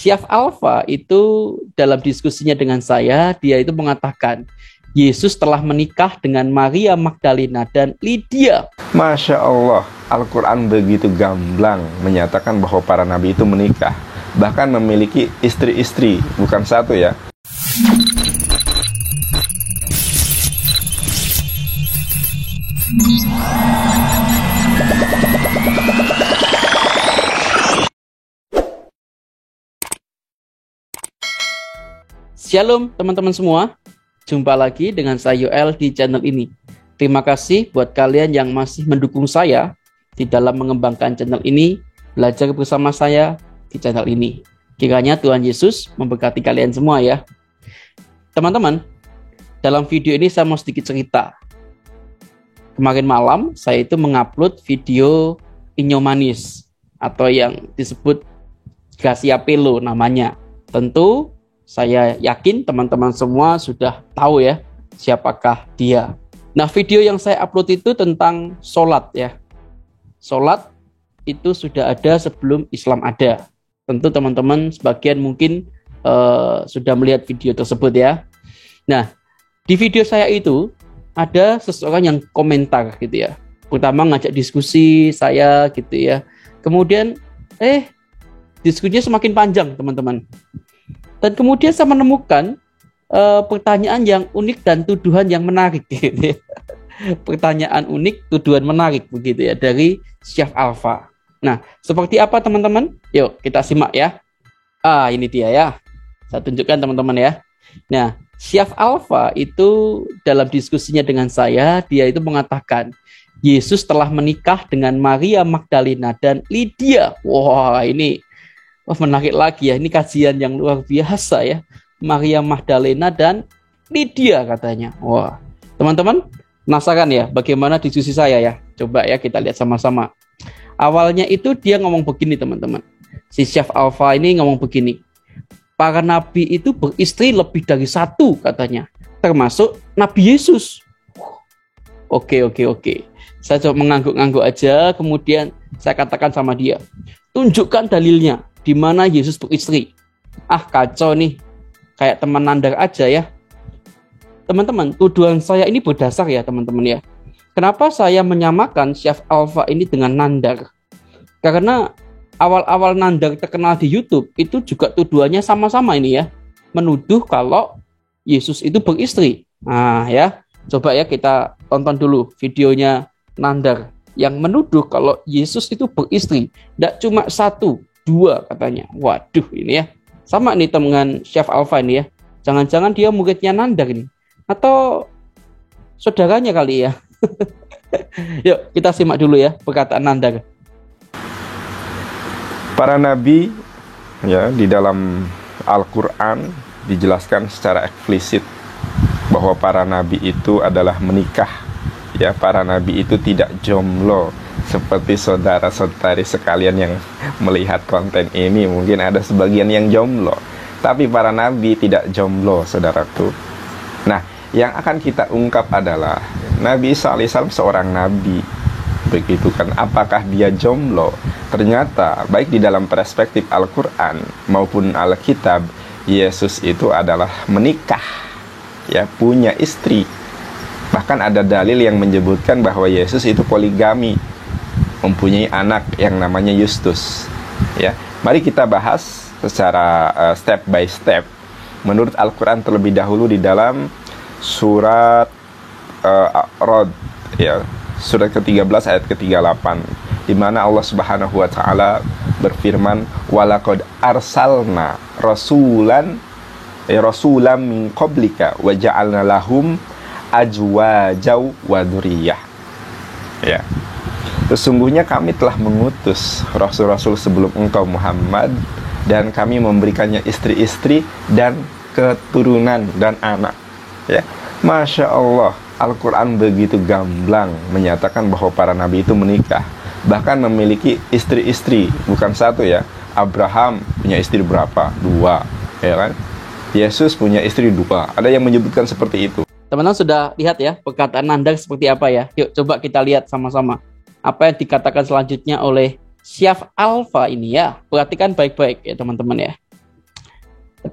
Syaf Alfa itu dalam diskusinya dengan saya, dia itu mengatakan Yesus telah menikah dengan Maria Magdalena dan Lydia. Masya Allah, Al-Quran begitu gamblang menyatakan bahwa para nabi itu menikah, bahkan memiliki istri-istri, bukan satu ya. Shalom teman-teman semua, jumpa lagi dengan saya Yoel di channel ini. Terima kasih buat kalian yang masih mendukung saya di dalam mengembangkan channel ini, belajar bersama saya di channel ini. Kiranya Tuhan Yesus memberkati kalian semua ya. Teman-teman, dalam video ini saya mau sedikit cerita. Kemarin malam saya itu mengupload video Inyo Manis atau yang disebut Gracia Pelo namanya. Tentu saya yakin teman-teman semua sudah tahu ya siapakah dia. Nah, video yang saya upload itu tentang sholat ya. Sholat itu sudah ada sebelum Islam ada. Tentu teman-teman sebagian mungkin sudah melihat video tersebut ya. Nah, di video saya itu ada seseorang yang komentar gitu ya. Pertama ngajak diskusi saya gitu ya. Kemudian diskusinya semakin panjang teman-teman. Dan kemudian saya menemukan pertanyaan yang unik dan tuduhan yang menarik gitu ya. Pertanyaan unik, tuduhan menarik begitu ya dari Syaf Alfa. Nah, seperti apa teman-teman? Yuk kita simak ya. Ini dia ya. Saya tunjukkan teman-teman ya. Nah, Syaf Alfa itu dalam diskusinya dengan saya, dia itu mengatakan Yesus telah menikah dengan Maria Magdalena dan Lydia. Wah, ini menarik lagi ya, ini kajian yang luar biasa ya. Maria Magdalena dan Lydia katanya. Wah, teman-teman penasaran ya bagaimana diskusi saya ya? Coba ya kita lihat sama-sama. Awalnya itu dia ngomong begini teman-teman. Si Syaf Alfa ini ngomong begini. Para nabi itu beristri lebih dari satu katanya. Termasuk Nabi Yesus. Oke. Saya coba mengangguk-angguk aja. Kemudian saya katakan sama dia. Tunjukkan dalilnya. Di mana Yesus beristri. Kacau nih. Kayak teman nandar aja ya. Teman-teman, tuduhan saya ini berdasar ya teman-teman ya. Kenapa saya menyamakan Syaf Alfa ini dengan nandar? Karena awal-awal nandar terkenal di YouTube itu juga tuduhannya sama-sama ini ya. Menuduh kalau Yesus itu beristri. Nah ya, coba ya kita tonton dulu videonya nandar yang menuduh kalau Yesus itu beristri. Tidak cuma satu, dua katanya. Waduh ini ya. Sama nih dengan Syaf Alfa ini ya. Jangan-jangan dia muridnya nandar ini. Atau saudaranya kali ya. Yuk kita simak dulu ya perkataan nandar. Para nabi ya di dalam Al-Quran dijelaskan secara eksplisit bahwa para nabi itu adalah menikah ya. Para nabi itu tidak jomblo seperti saudara-saudari sekalian yang melihat konten ini. Mungkin ada sebagian yang jomblo, tapi para nabi tidak jomblo saudaraku. Nah, yang akan kita ungkap adalah Nabi Isa alaihissalam seorang nabi. Begitu kan, apakah dia jomblo? Ternyata baik di dalam perspektif Al-Quran maupun Alkitab, Yesus itu adalah menikah ya, punya istri. Bahkan ada dalil yang menyebutkan bahwa Yesus itu poligami, mempunyai anak yang namanya Justus ya. Mari kita bahas secara step by step menurut Al-Quran terlebih dahulu di dalam surat Rod ya, surat ke-13 ayat ke-38, di mana Allah Subhanahu wa taala berfirman, walaqad arsalna rasulan min qablika wa ja'alna lahum azwaja wa dzurriyyah. Ya. Sesungguhnya kami telah mengutus rasul-rasul sebelum engkau Muhammad, dan kami memberikannya istri-istri dan keturunan dan anak. Ya. Masya Allah, Al-Quran begitu gamblang menyatakan bahwa para nabi itu menikah, bahkan memiliki istri-istri, bukan satu ya. Abraham punya istri berapa? 2, ya kan? Yesus punya istri 2. Ada yang menyebutkan seperti itu. Teman-teman sudah lihat ya perkataan nandar seperti apa ya? Yuk coba kita lihat sama-sama apa yang dikatakan selanjutnya oleh Syaf Alfa ini ya. Perhatikan baik-baik ya teman-teman ya.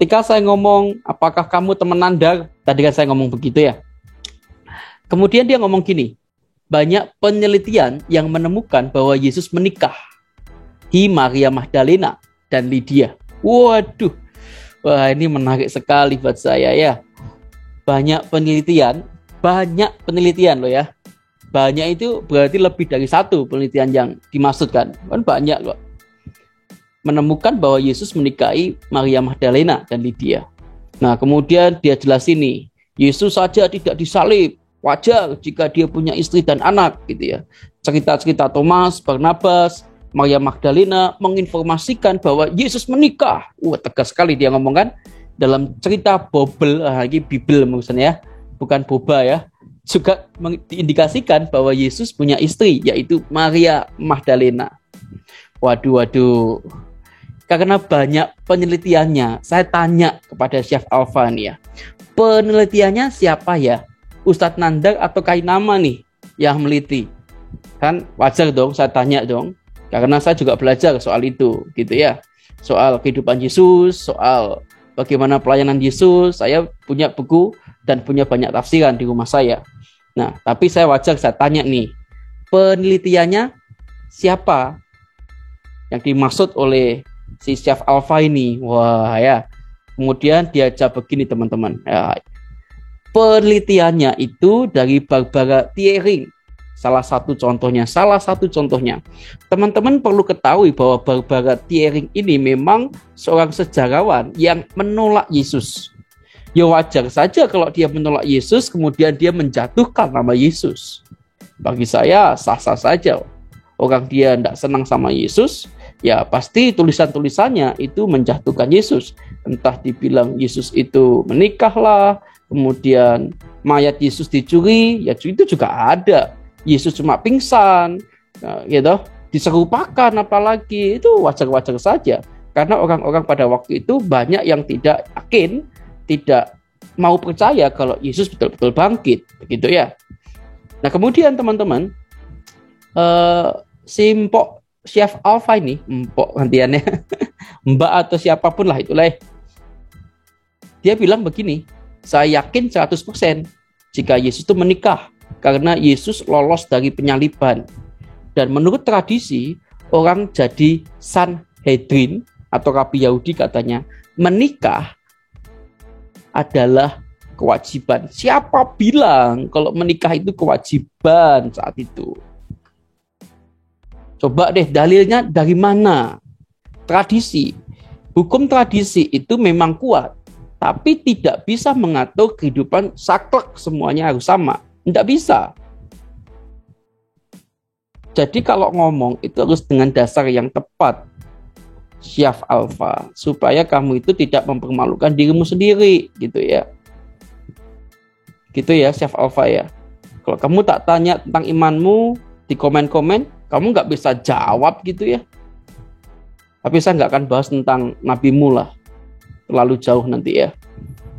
Ketika saya ngomong, apakah kamu teman Nanda? Tadi kan saya ngomong begitu ya. Kemudian dia ngomong gini, banyak penelitian yang menemukan bahwa Yesus menikah. Maria Magdalena dan Lydia. Waduh, wah ini menarik sekali buat saya ya. Banyak penelitian loh ya. Banyak itu berarti lebih dari satu penelitian yang dimaksudkan. Kan banyak loh. Menemukan bahwa Yesus menikahi Maria Magdalena dan Lydia. Nah kemudian dia jelasin nih, Yesus saja tidak disalib. Wajar jika dia punya istri dan anak gitu ya. Cerita-cerita Thomas, Barnabas, Maria Magdalena menginformasikan bahwa Yesus menikah. Tegas sekali dia ngomong kan. Dalam cerita Bible, ini Bible maksudnya ya, bukan boba ya. Juga diindikasikan bahwa Yesus punya istri, yaitu Maria Magdalena. Waduh. Karena banyak penelitiannya, saya tanya kepada Chef Alpha nih ya. Penelitiannya siapa ya? Ustadz Nandar atau Kainama nih yang meliti? Kan wajar dong saya tanya dong. Karena saya juga belajar soal itu gitu ya. Soal kehidupan Yesus, soal bagaimana pelayanan Yesus. Saya punya buku dan punya banyak tafsiran di rumah saya. Nah, tapi saya wajar saya tanya nih. Penelitiannya siapa yang dimaksud oleh si Chef Alpha ini? Wah ya. Kemudian dia jawab begini teman-teman. Ya, penelitiannya itu dari Barbara Thiering. Salah satu contohnya. Teman-teman perlu ketahui bahwa Barbara Thiering ini memang seorang sejarawan yang menolak Yesus. Ya wajar saja kalau dia menolak Yesus, kemudian dia menjatuhkan nama Yesus. Bagi saya sah-sah saja. Orang dia tidak senang sama Yesus, ya pasti tulisan-tulisannya itu menjatuhkan Yesus. Entah dibilang Yesus itu menikahlah, kemudian mayat Yesus dicuri, ya itu juga ada. Yesus cuma pingsan, gitu, diserupakan apalagi, itu wajar-wajar saja. Karena orang-orang pada waktu itu banyak yang tidak yakin, tidak mau percaya kalau Yesus betul-betul bangkit, begitu ya. Nah kemudian teman-teman, si Mpok Chef Alpha ini, Mpok gantiannya, Mbak atau siapapun lah itulah, dia bilang begini, saya yakin 100% jika Yesus itu menikah karena Yesus lolos dari penyaliban. Dan menurut tradisi, orang jadi Sanhedrin atau Rabi Yahudi katanya, menikah adalah kewajiban. Siapa bilang kalau menikah itu kewajiban saat itu? Coba deh dalilnya dari mana? Tradisi. Hukum tradisi itu memang kuat, tapi tidak bisa mengatur kehidupan saklek semuanya harus sama. Tidak bisa. Jadi kalau ngomong itu harus dengan dasar yang tepat. Chef Alpha, supaya kamu itu tidak mempermalukan dirimu sendiri, gitu ya. Gitu ya, Chef Alpha ya. Kalau kamu tak tanya tentang imanmu di komen-komen, kamu nggak bisa jawab gitu ya. Tapi saya nggak akan bahas tentang nabimu lah. Terlalu jauh nanti ya.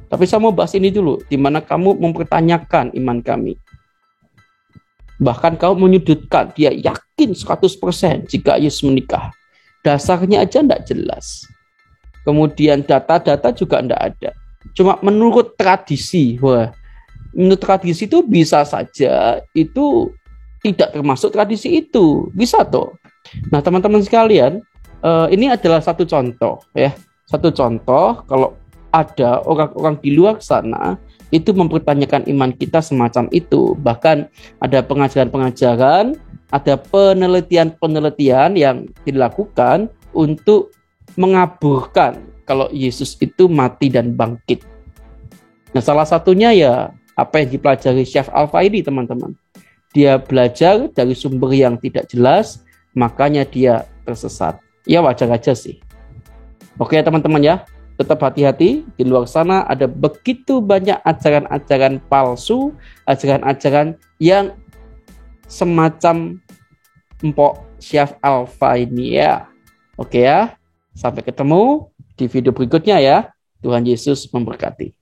Tapi saya mau bahas ini dulu, di mana kamu mempertanyakan iman kami. Bahkan kamu menyudutkan, dia yakin 100% jika Yesus menikah. Dasarnya aja tidak jelas. Kemudian data-data juga tidak ada. Cuma menurut tradisi. Wah, menurut tradisi itu bisa saja itu tidak termasuk tradisi itu. Bisa toh. Nah teman-teman sekalian, ini adalah satu contoh ya. Satu contoh kalau ada orang-orang di luar sana itu mempertanyakan iman kita semacam itu. Bahkan ada pengajaran-pengajaran, ada penelitian-penelitian yang dilakukan untuk mengaburkan kalau Yesus itu mati dan bangkit. Nah salah satunya ya apa yang dipelajari Chef Alpha ini teman-teman. Dia belajar dari sumber yang tidak jelas, makanya dia tersesat. Ya wajar aja sih. Oke teman-teman ya, tetap hati-hati. Di luar sana ada begitu banyak ajaran-ajaran palsu, ajaran-ajaran yang semacam Mpok Chef Alpha ini ya. Oke ya, sampai ketemu di video berikutnya ya. Tuhan Yesus memberkati.